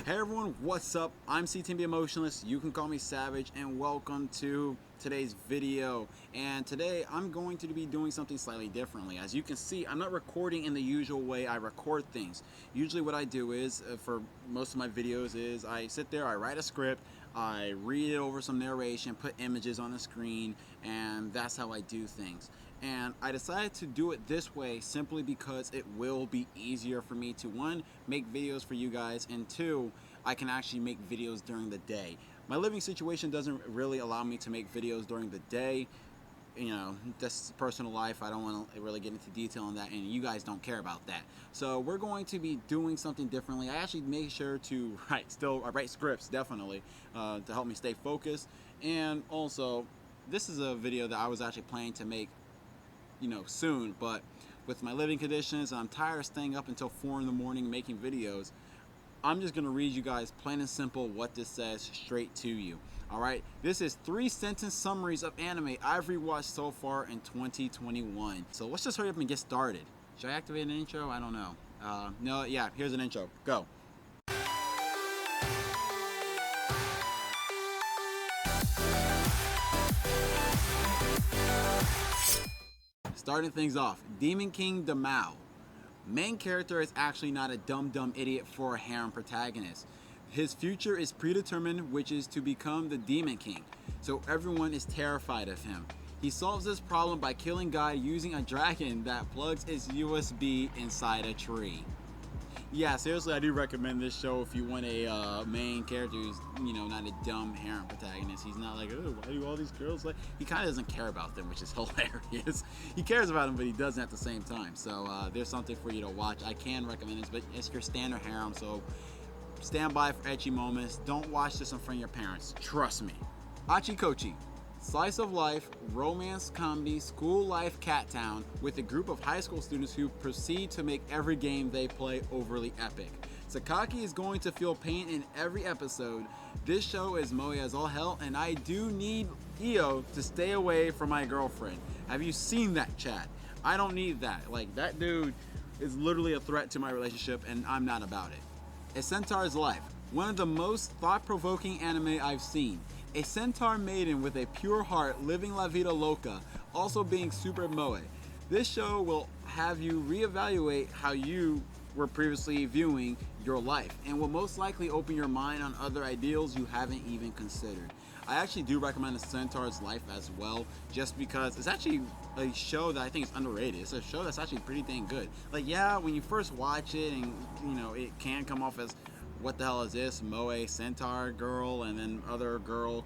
Hey everyone, what's up? I'm CTB Emotionless, you can call me Savage, and welcome to today's video. And today I'm going to be doing something slightly differently. As you can see, I'm not recording in the usual way I record things. Usually what I do is, for most of my videos, is I sit there, I write a script, I read it over some narration, put images on the screen, and that's how I do things. And I decided to do it this way simply because it will be easier for me to, one, make videos for you guys, and two, I can actually make videos during the day. My living situation doesn't really allow me to make videos during the day. You know, that's personal life. I don't want to really get into detail on that, and you guys don't care about that. So we're going to be doing something differently. I actually make sure to write scripts, definitely, to help me stay focused. And also, this is a video that I was actually planning to make, soon, but with my living conditions, I'm tired of staying up until 4 in the morning making videos. I'm just gonna read you guys plain and simple what this says straight to you. Alright, this is 3-sentence summaries of anime I've rewatched so far in 2021. So let's just hurry up and get started. Should I activate an intro? I don't know. No, yeah, here's an intro. Go. Starting things off, Demon King Damao. Main character is actually not a dumb idiot for a harem protagonist. His future is predetermined, which is to become the Demon King, so everyone is terrified of him. He solves this problem by killing Guy using a dragon that plugs its USB inside a tree. Yeah, seriously, I do recommend this show if you want a main character who's, not a dumb harem protagonist. He's not like, oh, why do all these girls like... He kind of doesn't care about them, which is hilarious. He cares about them, but he doesn't at the same time. So there's something for you to watch. I can recommend this, but it's your standard harem, so stand by for ecchi moments. Don't watch this in front of your parents. Trust me. Achikochi. Slice of life, romance comedy, school life cat town with a group of high school students who proceed to make every game they play overly epic. Sakaki is going to feel pain in every episode. This show is moe as all hell, and I do need Io to stay away from my girlfriend. Have you seen that, chat? I don't need that. Like, that dude is literally a threat to my relationship, and I'm not about it. A Centaurs Life. One of the most thought-provoking anime I've seen. A centaur maiden with a pure heart living la vida loca, also being super moe. This show will have you reevaluate how you were previously viewing your life and will most likely open your mind on other ideals you haven't even considered. I actually do recommend The Centaurs Life as well, just because it's actually a show that I think is underrated. It's a show that's actually pretty dang good. Like, yeah, when you first watch it and, it can come off as, what the hell is this, moe, centaur girl, and then other girl,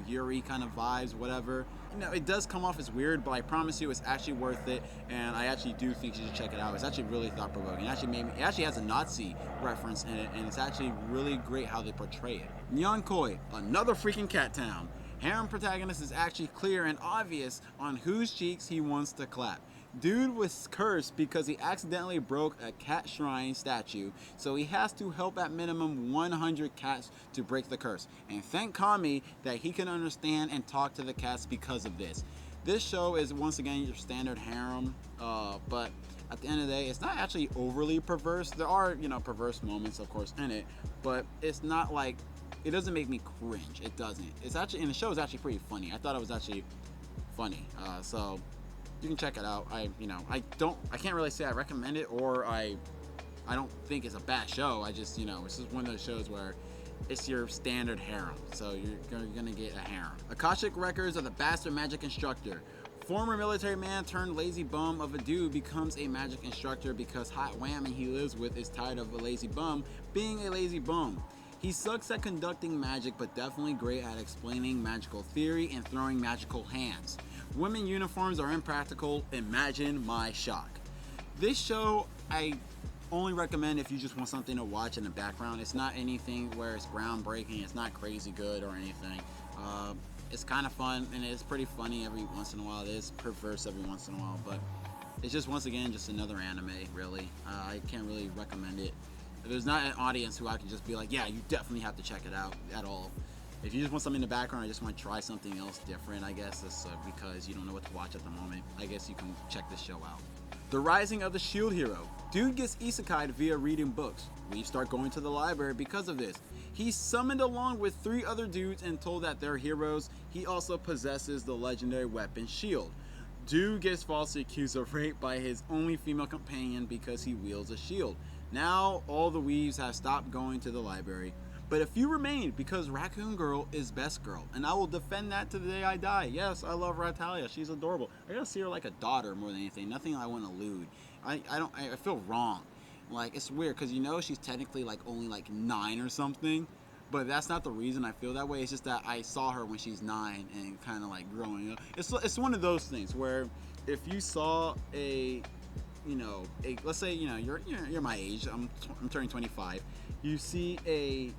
Yuri kind of vibes, whatever. It does come off as weird, but I promise you it's actually worth it, and I actually do think you should check it out. It's actually really thought-provoking. It actually has a Nazi reference in it, and it's actually really great how they portray it. Nyon Koi, another freaking cat town. Harem protagonist is actually clear and obvious on whose cheeks he wants to clap. Dude was cursed because he accidentally broke a cat shrine statue, so he has to help at minimum 100 cats to break the curse. And thank Kami that he can understand and talk to the cats because of this. This show is once again your standard harem, but at the end of the day, it's not actually overly perverse. There are, perverse moments, of course, in it, but it's not like, it doesn't make me cringe. It doesn't. It's actually, and the show is actually pretty funny. I thought it was actually funny, so you can check it out. I can't really say I recommend it or I don't think it's a bad show. I just, it's just one of those shows where it's your standard harem, so you're gonna get a harem. Akashic Records of the Bastard Magic Instructor. Former military man turned lazy bum of a dude becomes a magic instructor because hot whammy he lives with is tired of a lazy bum being a lazy bum. He sucks at conducting magic, but definitely great at explaining magical theory and throwing magical hands. Women uniforms are impractical. Imagine my shock. This show I only recommend if you just want something to watch in the background. It's not anything where it's groundbreaking. It's not crazy good or anything. It's kind of fun and it's pretty funny every once in a while. It is perverse every once in a while, but it's just, once again, just another anime, really. I can't really recommend it. There's not an audience who I can just be like, yeah, you definitely have to check it out at all. If you just want something in the background or just want to try something else different, I guess it's because you don't know what to watch at the moment, I guess you can check this show out. The Rising of the Shield Hero. Dude gets isekai'd via reading books. We start going to the library because of this. He's summoned along with 3 other dudes and told that they're heroes. He also possesses the legendary weapon shield. Dude gets falsely accused of rape by his only female companion because he wields a shield. Now all the weaves have stopped going to the library, but a few remain because Raccoon Girl is best girl, and I will defend that to the day I die. Yes, I love Ratalia. She's adorable. I gotta see her like a daughter more than anything. Nothing I want to lewd. I feel wrong. Like, it's weird because she's technically like only like 9 or something, but that's not the reason I feel that way. It's just that I saw her when she's 9 and kind of like growing up. It's one of those things where if you saw let's say you're my age. I'm turning 25. You see a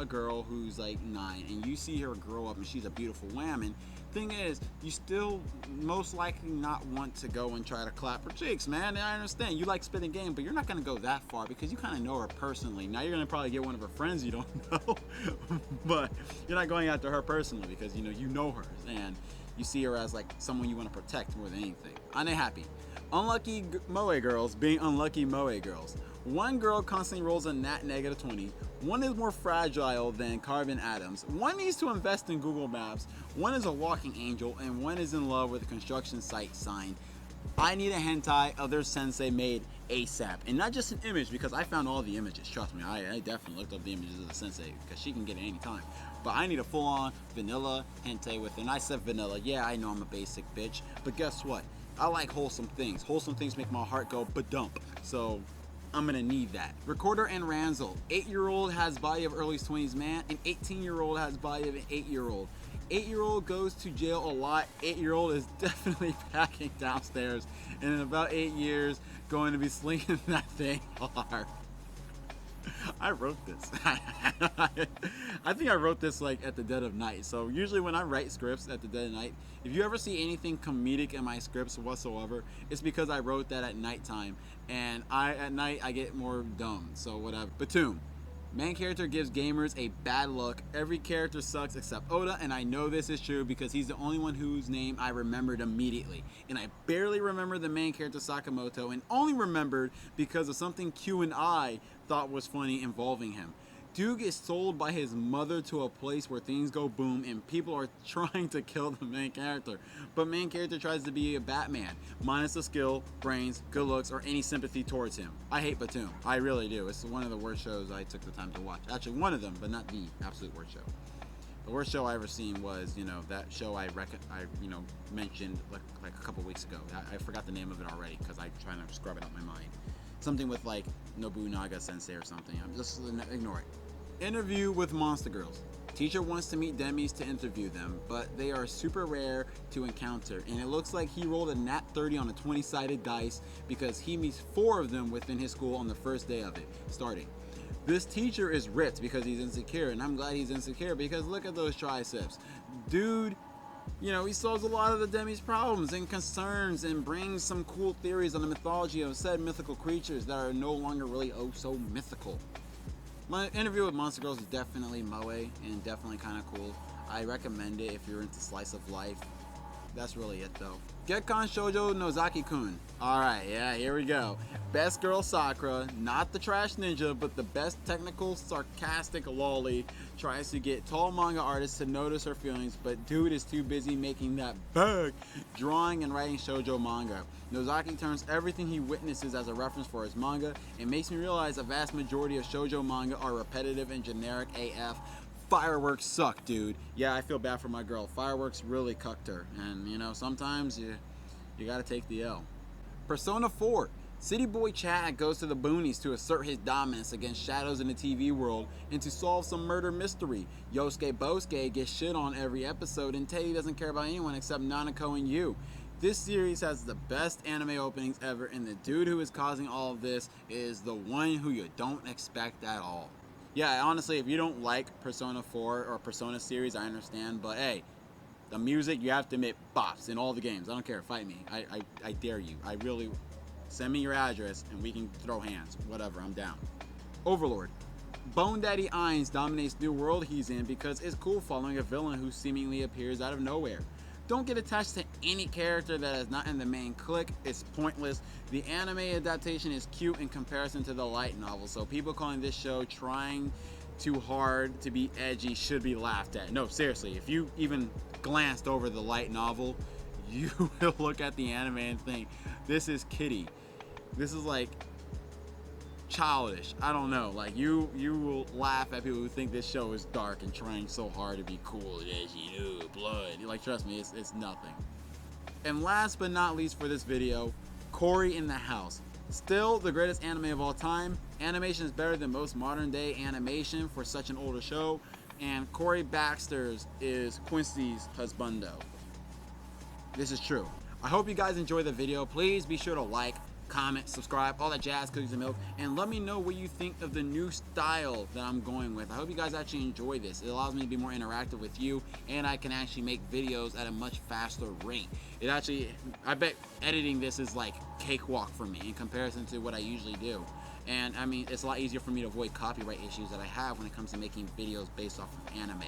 girl who's like 9, and you see her grow up, and she's a beautiful woman. Thing is, you still most likely not want to go and try to clap her cheeks, man. I understand you like spitting game, but you're not gonna go that far because you kind of know her personally. Now you're gonna probably get one of her friends you don't know, but you're not going after her personally because you know her and you see her as like someone you want to protect more than anything. Unhappy. Unlucky moe girls being unlucky moe girls. One girl constantly rolls a nat negative 20. One is more fragile than carbon atoms. One needs to invest in Google Maps. One is a walking angel, and one is in love with a construction site sign. I need a hentai of their sensei made ASAP, and not just an image because I found all the images. Trust me, I definitely looked up the images of the sensei because she can get it anytime. But I need a full-on vanilla hentai with it. And I said vanilla. Yeah, I know I'm a basic bitch, but guess what? I like wholesome things. Wholesome things make my heart go ba-dump. So I'm gonna need that. Recorder and Ranzel. 8-year-old has body of early 20s man, and 18-year-old has body of an 8-year-old. 8-year-old goes to jail a lot. 8-year-old is definitely packing downstairs, and in about 8 years, going to be slinging that thing hard. I wrote this. I think I wrote this like at the dead of night. So usually when I write scripts at the dead of night, if you ever see anything comedic in my scripts whatsoever, it's because I wrote that at nighttime, and at night I get more dumb. So whatever. Batum. Main character gives gamers a bad look. Every character sucks except Oda, and I know this is true because he's the only one whose name I remembered immediately. And I barely remember the main character Sakamoto, and only remembered because of something Q and I thought was funny involving him. Dude gets sold by his mother to a place where things go boom and people are trying to kill the main character. But main character tries to be a Batman, minus the skill, brains, good looks, or any sympathy towards him. I hate Batum. I really do. It's one of the worst shows I took the time to watch. Actually, one of them, but not the absolute worst show. The worst show I ever seen was, that show I mentioned like a couple weeks ago. I forgot the name of it already because I'm trying to scrub it out my mind. Something with like Nobunaga Sensei or something. I'm just ignore it. Interview with monster girls. Teacher wants to meet demis to interview them, but they are super rare to encounter, and it looks like he rolled a nat 30 on a 20-sided dice because he meets 4 of them within his school on the first day of it starting. This teacher is ripped because he's insecure, and I'm glad he's insecure because look at those triceps. Dude, he solves a lot of the demi's problems and concerns and brings some cool theories on the mythology of said mythical creatures that are no longer really so mythical. My interview with Monster Girls is definitely moe and definitely kind of cool. I recommend it if you're into slice of life. That's really it though. Gekkan Shoujo Nozaki-kun. Alright, yeah, here we go. Best girl Sakura, not the trash ninja, but the best technical, sarcastic lolly, tries to get tall manga artists to notice her feelings, but dude is too busy making that bag, drawing and writing shoujo manga. Nozaki turns everything he witnesses as a reference for his manga, and makes me realize a vast majority of shoujo manga are repetitive and generic AF. Fireworks suck, dude. Yeah, I feel bad for my girl. Fireworks really cucked her, and sometimes you gotta take the L. Persona 4. City Boy Chad goes to the boonies to assert his dominance against shadows in the TV world and to solve some murder mystery. Yosuke Bosuke gets shit on every episode, and Teddy doesn't care about anyone except Nanako and you. This series has the best anime openings ever, and the dude who is causing all of this is the one who you don't expect at all. Yeah, honestly, if you don't like Persona 4 or Persona series, I understand, but hey, the music, you have to admit, bops in all the games. I don't care, fight me. I dare you. I really, send me your address and we can throw hands. Whatever, I'm down. Overlord. Bone Daddy Ainz dominates new world he's in because it's cool following a villain who seemingly appears out of nowhere. Don't get attached to any character that is not in the main clique. It's pointless. The anime adaptation is cute in comparison to the light novel, so people calling this show trying too hard to be edgy should be laughed at. No, seriously, if you even glanced over the light novel, you will look at the anime and think, this is kiddie. This is like childish. I don't know. Like you will laugh at people who think this show is dark and trying so hard to be cool and edgy. Ooh, blood. Like, trust me, it's nothing. And last but not least for this video, Koi in the House. Still the greatest anime of all time. Animation is better than most modern day animation for such an older show. And Koi Baxter's is Quincy's husbando. This is true. I hope you guys enjoy the video. Please be sure to like, comment, subscribe, all that jazz, cookies and milk, and let me know what you think of the new style that I'm going with. I hope you guys actually enjoy this. It allows me to be more interactive with you, and I can actually make videos at a much faster rate. It actually, I bet editing this is like cakewalk for me in comparison to what I usually do. And I mean, it's a lot easier for me to avoid copyright issues that I have when it comes to making videos based off of anime.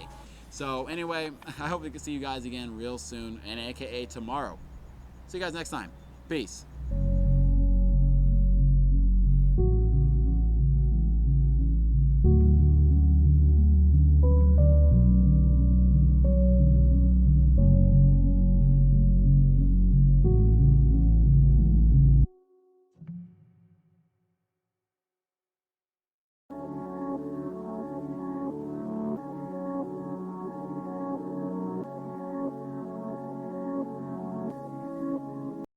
So anyway, I hope we can see you guys again real soon, and aka tomorrow. See you guys next time. Peace.